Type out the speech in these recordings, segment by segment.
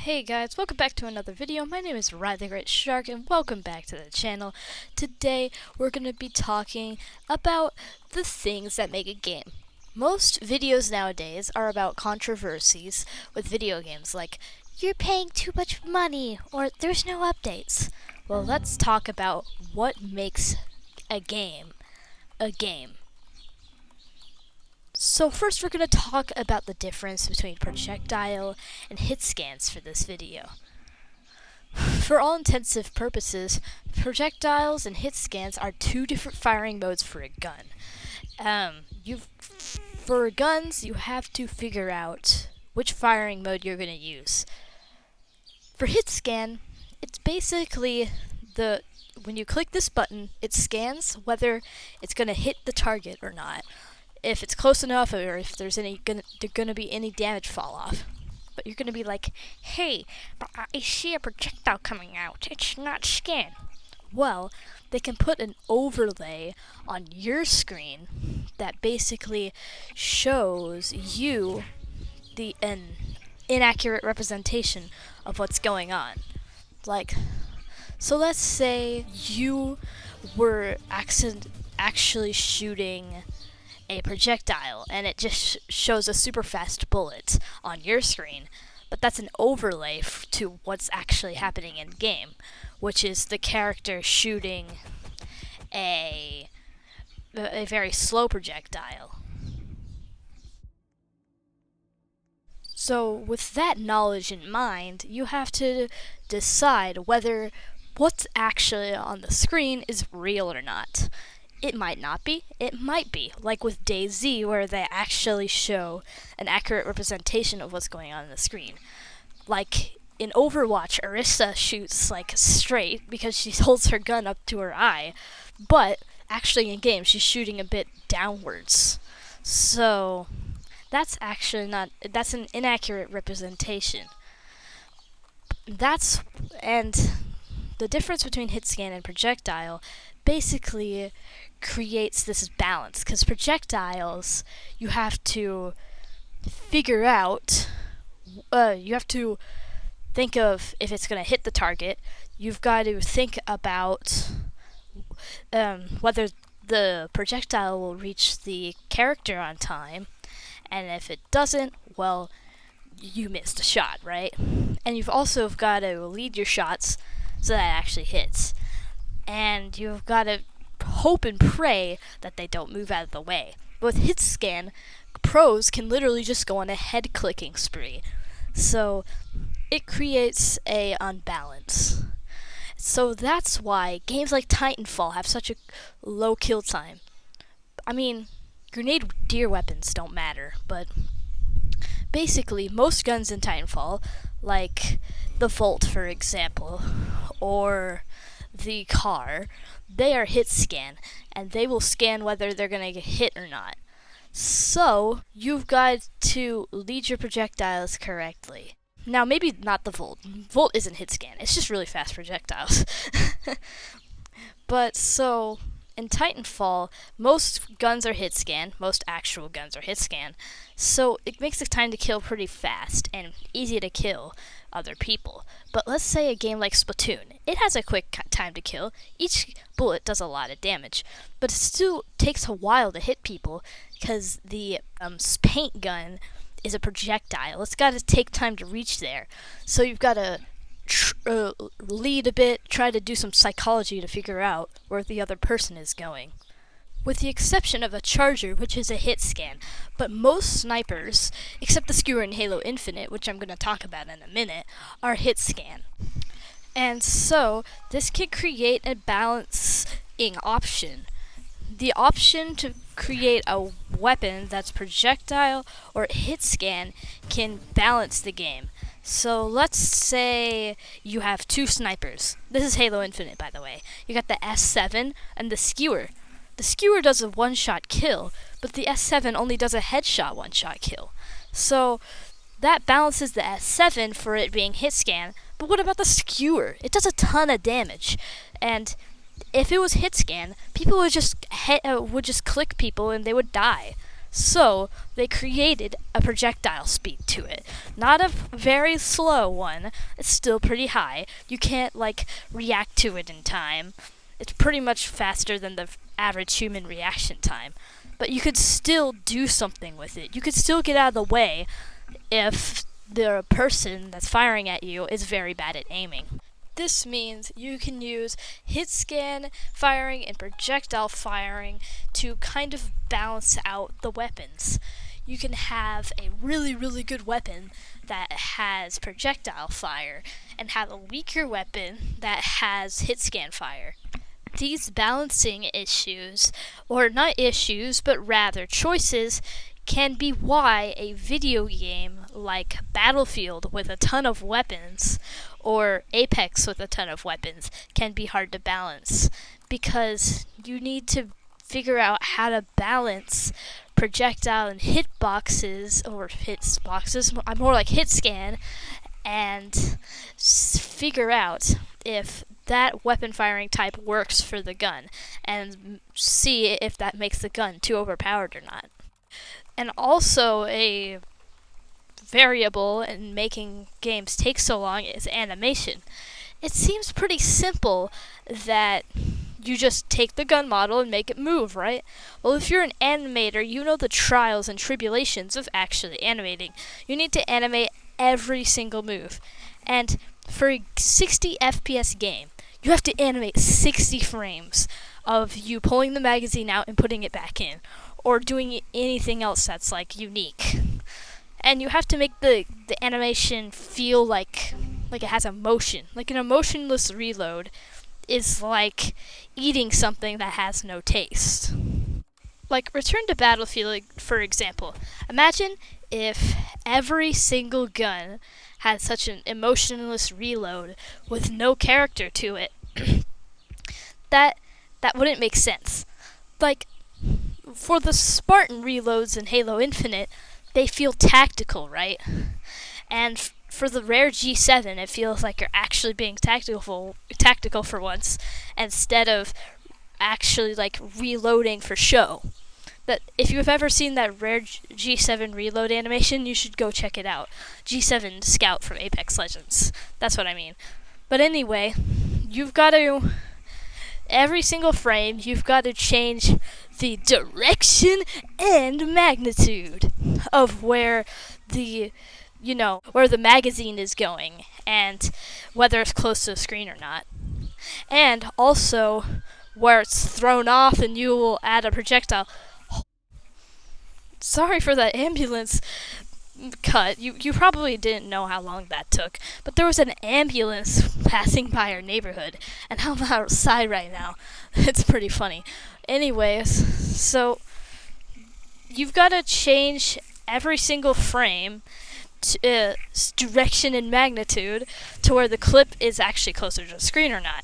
Hey guys, welcome back to another video. My name is Ride the Great Shark and welcome back to the channel. Today we're going to be talking about the things that make a game. Most videos nowadays are about controversies with video games like, you're paying too much money or there's no updates. Well, let's talk about what makes a game a game. So first we're going to talk about the difference between Projectile and Hitscans for this video. For all intensive purposes, Projectiles and Hitscans are two different firing modes for a gun. For guns, you have to figure out which firing mode you're going to use. For Hitscan, it's basically when you click this button, it scans whether it's going to hit the target or not. If it's close enough, or if there's gonna be any damage fall off. But you're gonna be like, hey, but I see a projectile coming out. It's not scanned. Well, they can put an overlay on your screen that basically shows you an inaccurate representation of what's going on. So let's say you were actually shooting a projectile and it just shows a super fast bullet on your screen, but that's an overlay to what's actually happening in game, which is the character shooting a very slow projectile. So with that knowledge in mind, you have to decide whether what's actually on the screen is real or not. It might not be, it might be, like with DayZ, where they actually show an accurate representation of what's going on the screen. Like in Overwatch, Orisa shoots straight because she holds her gun up to her eye, but actually in game she's shooting a bit downwards. So that's an inaccurate representation. And the difference between Hitscan and Projectile basically creates this balance, because projectiles, you have to figure out, you have to think of if it's going to hit the target. You've got to think about whether the projectile will reach the character on time, and if it doesn't, well, you missed a shot, right? And you've also got to lead your shots so that it actually hits. And you've got to hope and pray that they don't move out of the way. But with Hitscan, pros can literally just go on a head-clicking spree. So it creates a unbalance. So that's why games like Titanfall have such a low kill time. I mean, grenadier weapons don't matter, but basically most guns in Titanfall, like the Volt for example, or the car, they are hit scan, and they will scan whether they're going to get hit or not. So you've got to lead your projectiles correctly. Now maybe not the Volt. Volt isn't hit scan, it's just really fast projectiles. But so in Titanfall, most guns are hit scan, most actual guns are hit scan, so it makes the time to kill pretty fast and easy to kill other people. But let's say a game like Splatoon, it has a quick time to kill, each bullet does a lot of damage, but it still takes a while to hit people because the paint gun is a projectile. It's got to take time to reach there, so you've got to lead a bit, try to do some psychology to figure out where the other person is going. With the exception of a charger, which is a hit scan, but most snipers, except the skewer in Halo Infinite, which I'm going to talk about in a minute, are hit scan. And so this can create a balancing option. The option to create a weapon that's projectile or hit scan can balance the game. So let's say you have two snipers. This is Halo Infinite, by the way. You got the S7 and the skewer. The skewer does a one-shot kill, but the S7 only does a headshot one-shot kill. So that balances the S7 for it being hit scan, but what about the skewer? It does a ton of damage, and if it was hit scan, people would just click people and they would die. So they created a projectile speed to it. Not a very slow one. It's still pretty high. You can't react to it in time. It's pretty much faster than the average human reaction time. But you could still do something with it. You could still get out of the way if the person that's firing at you is very bad at aiming. This means you can use Hitscan firing and projectile firing to kind of balance out the weapons. You can have a really, really good weapon that has projectile fire and have a weaker weapon that has Hitscan fire. These balancing issues, or not issues, but rather choices, can be why a video game like Battlefield with a ton of weapons or Apex with a ton of weapons can be hard to balance, because you need to figure out how to balance projectile and hitboxes, or hitboxes, more like hit scan, and figure out if that weapon firing type works for the gun, and see if that makes the gun too overpowered or not. And also a variable in making games take so long is animation. It seems pretty simple that you just take the gun model and make it move, right? Well, if you're an animator, you know the trials and tribulations of actually animating. You need to animate every single move. And for a 60 FPS game, you have to animate 60 frames of you pulling the magazine out and putting it back in, or doing anything else that's unique. And you have to make the animation feel like it has emotion. Like an emotionless reload is like eating something that has no taste. Like Return to Battlefield, for example. Imagine if every single gun had such an emotionless reload with no character to it. that wouldn't make sense. Like, for the Spartan reloads in Halo Infinite, they feel tactical, right? And for the rare G7, it feels like you're actually being tactical for once, instead of actually reloading for show. That if you've ever seen that rare G7 reload animation, you should go check it out. G7 Scout from Apex Legends. That's what I mean. But anyway, you've got to, every single frame, you've got to change the direction and magnitude of where the magazine is going, and whether it's close to the screen or not. And also where it's thrown off, and you will add a projectile. Sorry for that ambulance cut. You probably didn't know how long that took, but there was an ambulance passing by our neighborhood, and I'm outside right now. It's pretty funny. Anyways, so you've got to change every single frame to direction and magnitude to where the clip is actually closer to the screen or not.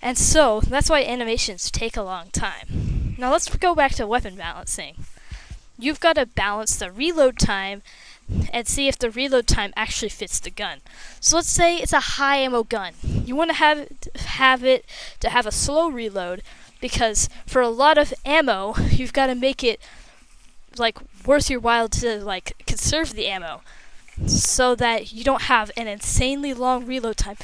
And so that's why animations take a long time. Now let's go back to weapon balancing. You've got to balance the reload time and see if the reload time actually fits the gun. So let's say it's a high ammo gun. You want to have it to have a slow reload, because for a lot of ammo, you've got to make it worth your while to conserve the ammo, so that you don't have an insanely long reload time.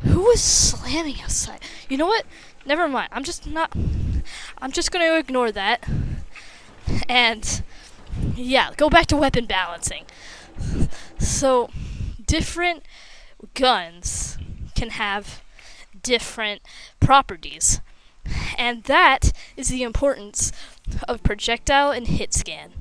Who is slamming outside? You know what? Never mind. I'm just going to ignore that. And yeah, go back to weapon balancing. So, different guns can have different properties. And that is the importance of projectile and hit scan.